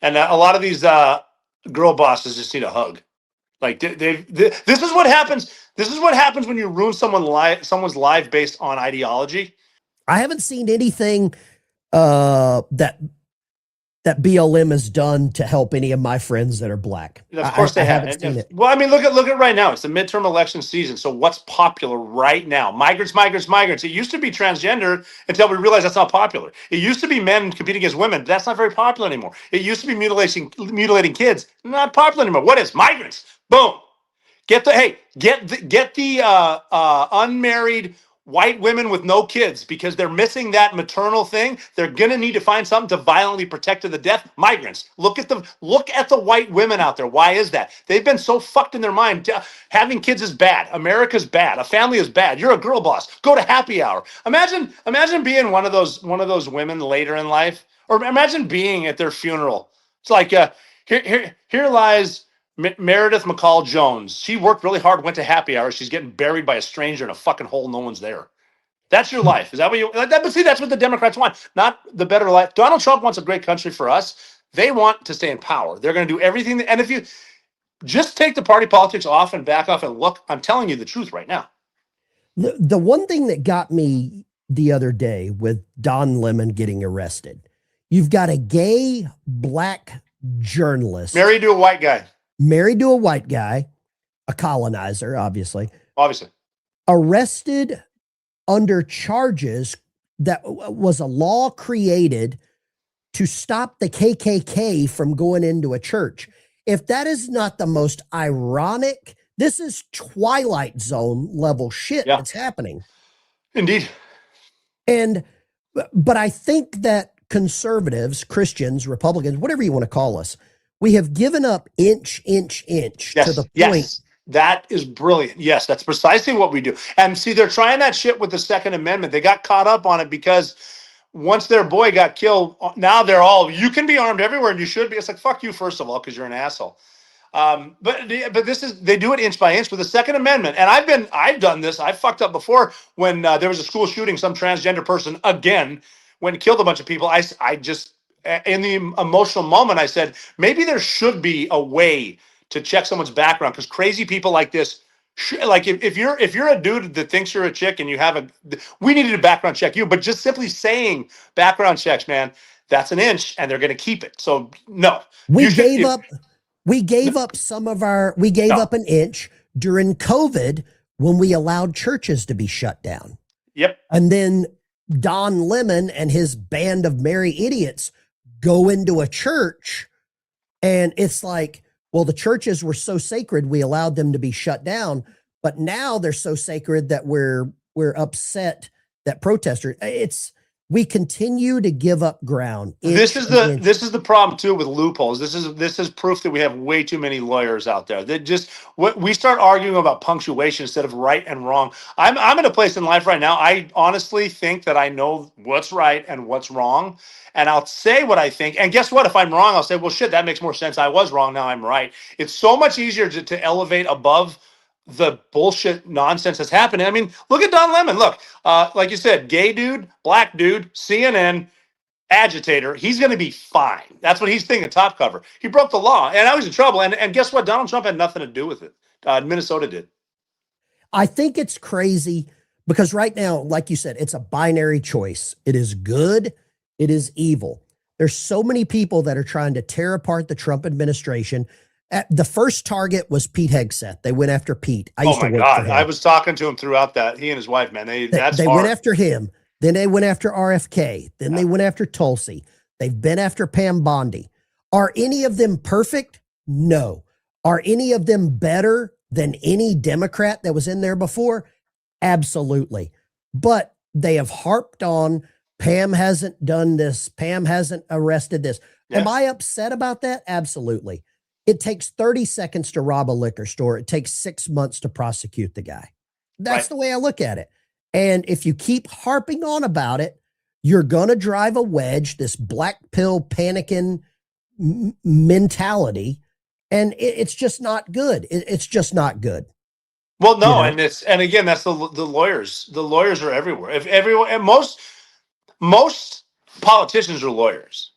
And a lot of these girl bosses just need a hug. Like this is what happens. This is what happens when you ruin someone's life based on ideology. I haven't seen anything that BLM has done to help any of my friends that are black. Of course they have. haven't seen it. Well, I mean, look at right now. It's the midterm election season. So what's popular right now? Migrants. It used to be transgender until we realized that's not popular. It used to be men competing against women. That's not very popular anymore. It used to be mutilating kids. Not popular anymore. What is migrants? Boom. Get the unmarried white women with no kids because they're missing that maternal thing. They're gonna need to find something to violently protect to the death. Migrants. Look at the white women out there. Why is that? They've been so fucked in their mind. Having kids is bad. America's bad. A family is bad. You're a girl boss. Go to happy hour. Imagine being one of those women later in life, or imagine being at their funeral. It's like here lies Meredith McCall Jones. She worked really hard, went to happy hour. She's getting buried by a stranger in a fucking hole. No one's there. That's your life. Is that what you like? But see, that's what the Democrats want. Not the better life. Donald Trump wants a great country for us. They want to stay in power. They're going to do everything. And if you just take the party politics off and back off and look, I'm telling you the truth right now. The one thing that got me the other day with Don Lemon getting arrested, you've got a gay black journalist married to a white guy, a colonizer, obviously, arrested under charges that was a law created to stop the KKK from going into a church. If that is not the most ironic, this is Twilight Zone level shit that's happening. Indeed. But I think that conservatives, Christians, Republicans, whatever you want to call us, we have given up inch to the point. Yes, that is brilliant. Yes, that's precisely what we do. And see, they're trying that shit with the Second Amendment. They got caught up on it because once their boy got killed, now they're all, you can be armed everywhere and you should be. It's like, fuck you, first of all, because you're an asshole. But this is, they do it inch by inch with the Second Amendment. And I've done this. I fucked up before when there was a school shooting, some transgender person again, when it killed a bunch of people. I just, in the emotional moment, I said, maybe there should be a way to check someone's background, because crazy people like this, like if you're a dude that thinks you're a chick and you have we needed to background check you, but just simply saying background checks, man, that's an inch, and they're going to keep it. So no, we gave up an inch during COVID when we allowed churches to be shut down. Yep. And then Don Lemon and his band of merry idiots go into a church, and it's like, well, the churches were so sacred, we allowed them to be shut down, but now they're so sacred that we're upset that protesters. We continue to give up ground. This is the problem too with loopholes. This is proof that we have way too many lawyers out there that just we start arguing about punctuation instead of right and wrong. I'm in a place in life right now. I honestly think that I know what's right and what's wrong, and I'll say what I think. And guess what? If I'm wrong, I'll say, well, shit, that makes more sense. I was wrong. Now I'm right. It's so much easier to elevate above the bullshit nonsense that's happening. I mean, look at Don Lemon. Look, like you said, gay dude, black dude, CNN, agitator. He's going to be fine. That's what he's thinking, top cover. He broke the law, and now he's in trouble. And guess what? Donald Trump had nothing to do with it. Minnesota did. I think it's crazy because right now, like you said, it's a binary choice. It is good. It is evil. There's so many people that are trying to tear apart the Trump administration. The first target was Pete Hegseth. They went after Pete. I was talking to him throughout that. He and his wife, man. They went after him. Then they went after RFK. Then they went after Tulsi. They've been after Pam Bondi. Are any of them perfect? No. Are any of them better than any Democrat that was in there before? Absolutely. But they have harped on, Pam hasn't done this. Pam hasn't arrested this. Yes. Am I upset about that? Absolutely. It takes 30 seconds to rob a liquor store. It takes 6 months to prosecute the guy. That's the way I look at it. And if you keep harping on about it, you're going to drive a wedge, this black pill panicking mentality. And it's just not good. It's just not good. Well, no. You know? And again, that's the lawyers. The lawyers are everywhere. If everyone, and most politicians are lawyers.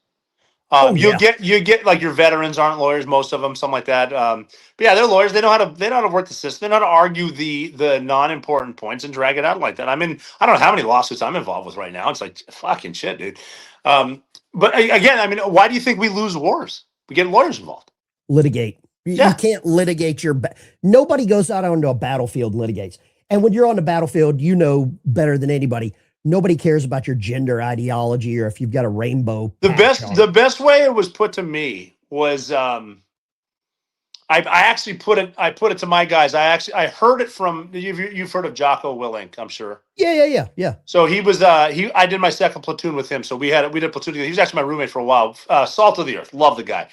Oh You yeah. get like your veterans aren't lawyers, most of them, something like that. But yeah, they're lawyers. They know how to work the system. They know how to argue the non important points and drag it out like that. I mean, I don't know how many lawsuits I'm involved with right now. It's like fucking shit, dude. But again, I mean, why do you think we lose wars? We get lawyers involved. Litigate. You Yeah, can't litigate nobody goes out onto a battlefield and litigates. And when you're on the battlefield, you know better than anybody. Nobody cares about your gender ideology or if you've got a rainbow patch on the it. best way it was put to me was I actually put it to my guys. I heard it from you've heard of Jocko Willink, I'm sure. Yeah. So he was I did my second platoon with him. So we did platoon together. He was actually my roommate for a while. Salt of the earth, love the guy.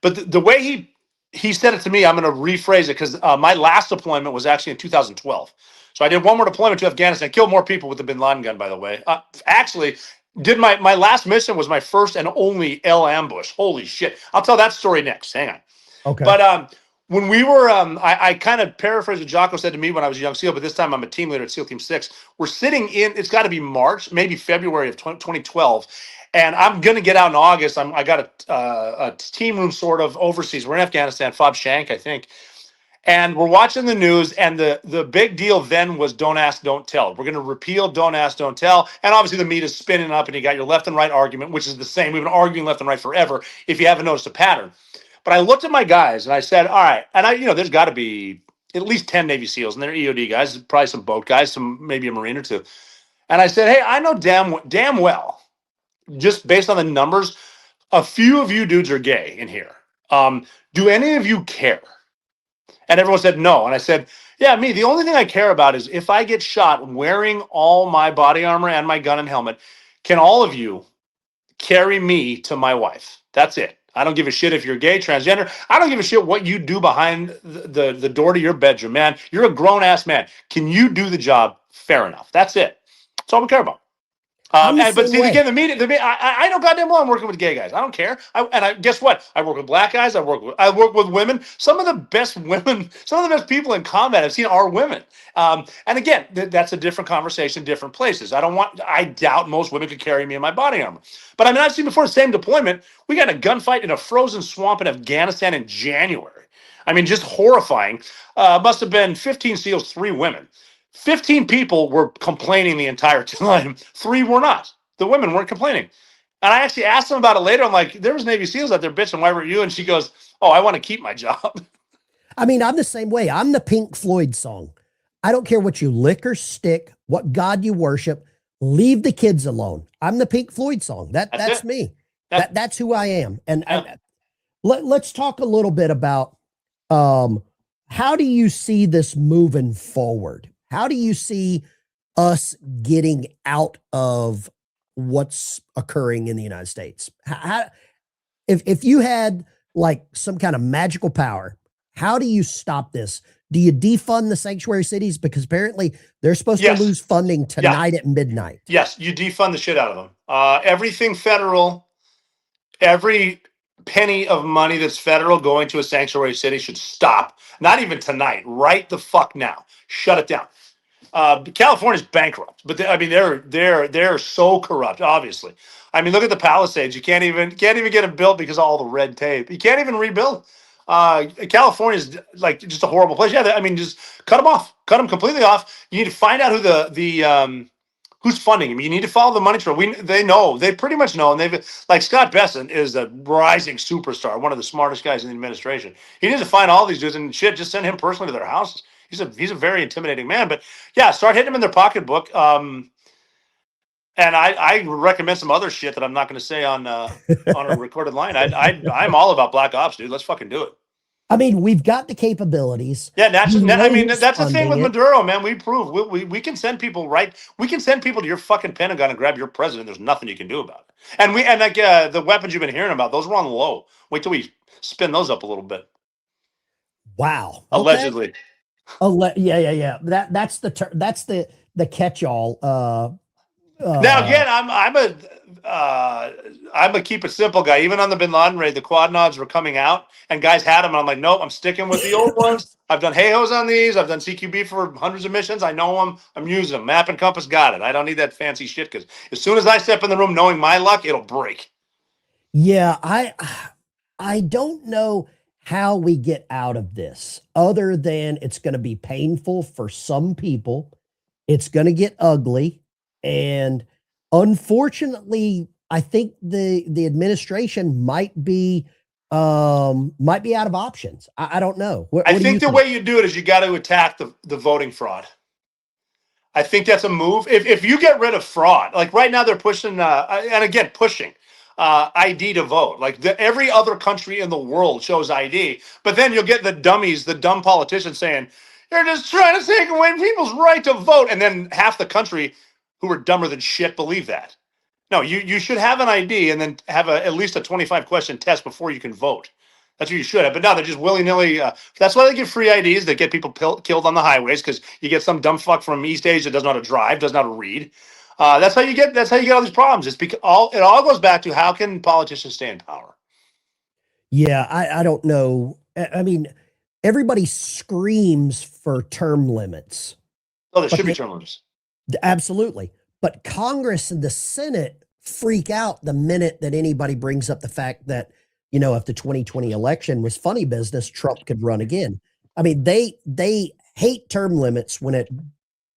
But the way he said it to me, I'm going to rephrase it because my last deployment was actually in 2012. So I did one more deployment to Afghanistan, killed more people with the Bin Laden gun, by the way. Actually, did my last mission was my first and only L ambush. Holy shit! I'll tell that story next. Hang on. Okay. But when we were, I kind of paraphrased what Jocko said to me when I was a young SEAL, but this time I'm a team leader at SEAL Team 6. We're sitting in, it's got to be March, maybe February of 2012. And I'm going to get out in August. I got a team room sort of overseas. We're in Afghanistan, Fob Shank, I think. And we're watching the news, and the big deal then was don't ask, don't tell. We're going to repeal don't ask, don't tell. And obviously the meat is spinning up, and you got your left and right argument, which is the same. We've been arguing left and right forever, if you haven't noticed a pattern. But I looked at my guys, and I said, all right, and there's got to be at least 10 Navy SEALs, and they're EOD guys, probably some boat guys, some maybe a Marine or two. And I said, hey, I know damn well, just based on the numbers, a few of you dudes are gay in here. Do any of you care? And everyone said no. And I said, yeah, me. The only thing I care about is if I get shot wearing all my body armor and my gun and helmet, can all of you carry me to my wife? That's it. I don't give a shit if you're gay, transgender. I don't give a shit what you do behind the door to your bedroom, man. You're a grown ass man. Can you do the job fair enough? That's it. That's all we care about. I'm the But same see, way. again, I know goddamn well I'm working with gay guys. I don't care. Guess what? I work with black guys. I work with women. Some of the best women, some of the best people in combat I've seen are women. And again, that's a different conversation, different places. I doubt most women could carry me in my body armor. But I mean, I've seen before the same deployment. We got a gunfight in a frozen swamp in Afghanistan in January. I mean, just horrifying. Must have been 15 SEALs, 3 women. 15 people were complaining the entire time. 3 were not. The women weren't complaining. And I actually asked them about it later. I'm like, there was Navy SEALs out there bitching. Why weren't you? And she goes, oh, I want to keep my job. I mean, I'm the same way. I'm the Pink Floyd song. I don't care what you lick or stick, what God you worship, leave the kids alone. I'm the Pink Floyd song. That's me. That's who I am. And let's talk a little bit about how do you see this moving forward? How do you see us getting out of what's occurring in the United States? If you had like some kind of magical power, how do you stop this? Do you defund the sanctuary cities? Because apparently they're supposed to lose funding tonight at midnight. Yes, you defund the shit out of them. Everything federal, every penny of money that's federal going to a sanctuary city should stop. Not even tonight. Right the fuck now. Shut it down. California's bankrupt, but they're so corrupt. Obviously, I mean, look at the Palisades. You can't even get it built because of all the red tape. You can't even rebuild. California's like just a horrible place. Yeah, I mean, just cut them completely off. You need to find out who the who's funding him. You need to follow the money trail. They pretty much know, and they've like Scott Bessent is a rising superstar, one of the smartest guys in the administration. He needs to find all these dudes and shit. Just send him personally to their houses. He's a very intimidating man. But yeah, start hitting them in their pocketbook. And I recommend some other shit that I'm not going to say on a recorded line. I'm all about black ops, dude. Let's fucking do it. I mean, we've got the capabilities. Yeah, that's the thing with it. Maduro, man. We prove we can send people We can send people to your fucking Pentagon and grab your president. There's nothing you can do about it. And the weapons you've been hearing about, those were on low. Wait till we spin those up a little bit. Wow. Allegedly. Yeah. That's the catch-all. Now again, I'm a keep it simple guy. Even on the Bin Laden raid, the quad nods were coming out, and guys had them. And I'm like, nope, I'm sticking with the old ones. I've done HAHOs on these. I've done CQB for hundreds of missions. I know them. I'm using them. Map and compass, got it. I don't need that fancy shit because as soon as I step in the room knowing my luck, it'll break. Yeah, I don't know how we get out of this other than it's going to be painful for some people. It's going to get ugly, and unfortunately, I think the administration might be out of options. I don't know. I What do you think the think? way you do it is you got to attack the voting fraud. I think that's a move. If you get rid of fraud, like right now they're pushing, and again pushing ID to vote. Like every other country in the world shows ID, but then you'll get the dummies, the dumb politicians saying they're just trying to take away people's right to vote, and then half the country who are dumber than shit believe that. No, you should have an ID and then have at least a 25-question test before you can vote. That's what you should have. But no, they're just willy nilly. That's why they give free IDs. They get people killed on the highways because you get some dumb fuck from East Asia that doesn't know how to drive, doesn't know how to read. That's how you get. That's how you get all these problems. It's because it all goes back to how can politicians stay in power. Yeah, I don't know. I mean, everybody screams for term limits, Oh, there but should be term limits. absolutely. But Congress and the Senate freak out the minute that anybody brings up the fact that, if the 2020 election was funny business, Trump could run again. I mean, they hate term limits when it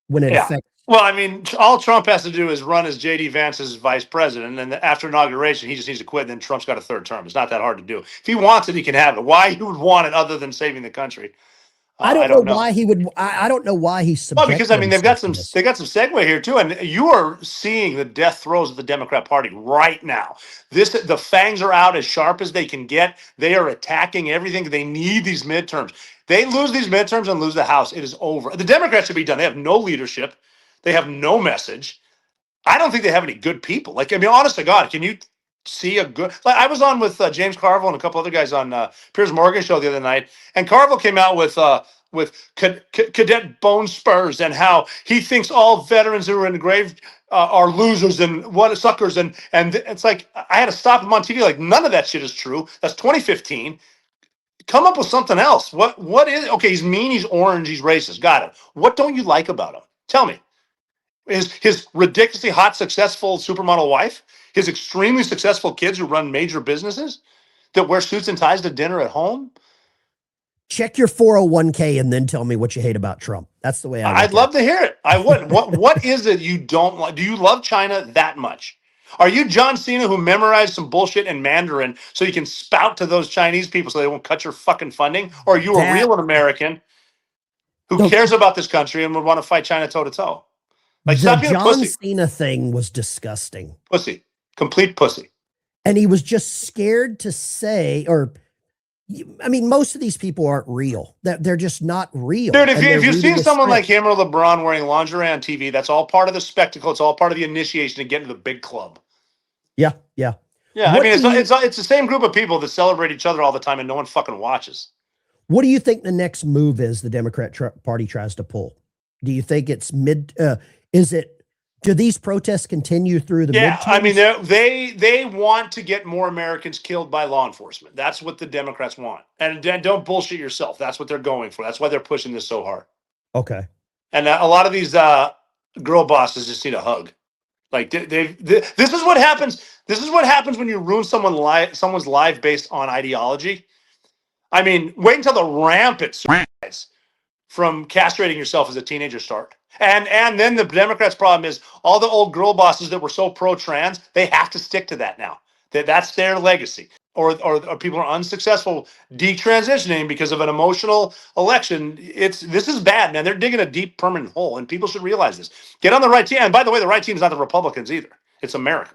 Yeah. affects. Well, I mean, all Trump has to do is run as JD Vance's vice president, and then after inauguration, he just needs to quit. And then Trump's got a third term. It's not that hard to do. If he wants it, he can have it. Why he would want it other than saving the country, I I don't know don't know. why he would. I don't know why he's Well, because I subjecting mean they've got himself to some this. segue here too, and you are seeing the death throes of the Democrat Party right now. The fangs are out as sharp as they can get. They are attacking everything. They need these midterms. They lose these midterms and lose the House. It is over. The Democrats should be done. They have no leadership. They have no message. I don't think they have any good people. Like, I mean, honest to God, can you see a good? Like, I was on with James Carville and a couple other guys on Piers Morgan show the other night, and Carville came out with Cadet Bone Spurs and how he thinks all veterans who are in the grave are losers and what suckers, and it's like I had to stop him on TV. Like, none of that shit is true. That's 2015. Come up with something else. What is okay? He's mean. He's orange. He's racist. Got it. What don't you like about him? Tell me. His ridiculously hot, successful supermodel wife, his extremely successful kids who run major businesses that wear suits and ties to dinner at home. Check your 401k and then tell me what you hate about Trump. That's the way I'd love to hear it. I would. What is it you don't like? Do you love China that much? Are you John Cena who memorized some bullshit in Mandarin so you can spout to those Chinese people so they won't cut your fucking funding? Or are you a real American who cares about this country and would want to fight China toe to toe? Like, the stop being a John pussy. Cena thing was disgusting. Pussy. Complete pussy. And he was just scared to say, or I mean, most of these people aren't real. They're just not real. Dude, And if you've seen someone like script. him or LeBron wearing lingerie on TV, that's all part of the spectacle. It's all part of the initiation to get into the big club. Yeah, yeah. Yeah, What I mean, do you- it's the same group of people that celebrate each other all the time and no one fucking watches. What do you think the next move is the Democrat Party tries to pull? Do you think it's do these protests continue through the Yeah, I mean, midterms? they want to get more Americans killed by law enforcement. That's what the Democrats want. And don't bullshit yourself. That's what they're going for. That's why they're pushing this so hard. Okay. And a lot of these girl bosses just need a hug. Like this is what happens. This is what happens when you ruin someone's life based on ideology. I mean, wait until the rampant suicides from castrating yourself as a teenager start. And then the Democrats' problem is all the old girl bosses that were so pro-trans, they have to stick to that now. That's their legacy. Or people are unsuccessful detransitioning because of an emotional election. This is bad, man. They're digging a deep, permanent hole, and people should realize this. Get on the right team. And by the way, the right team is not the Republicans either. It's America.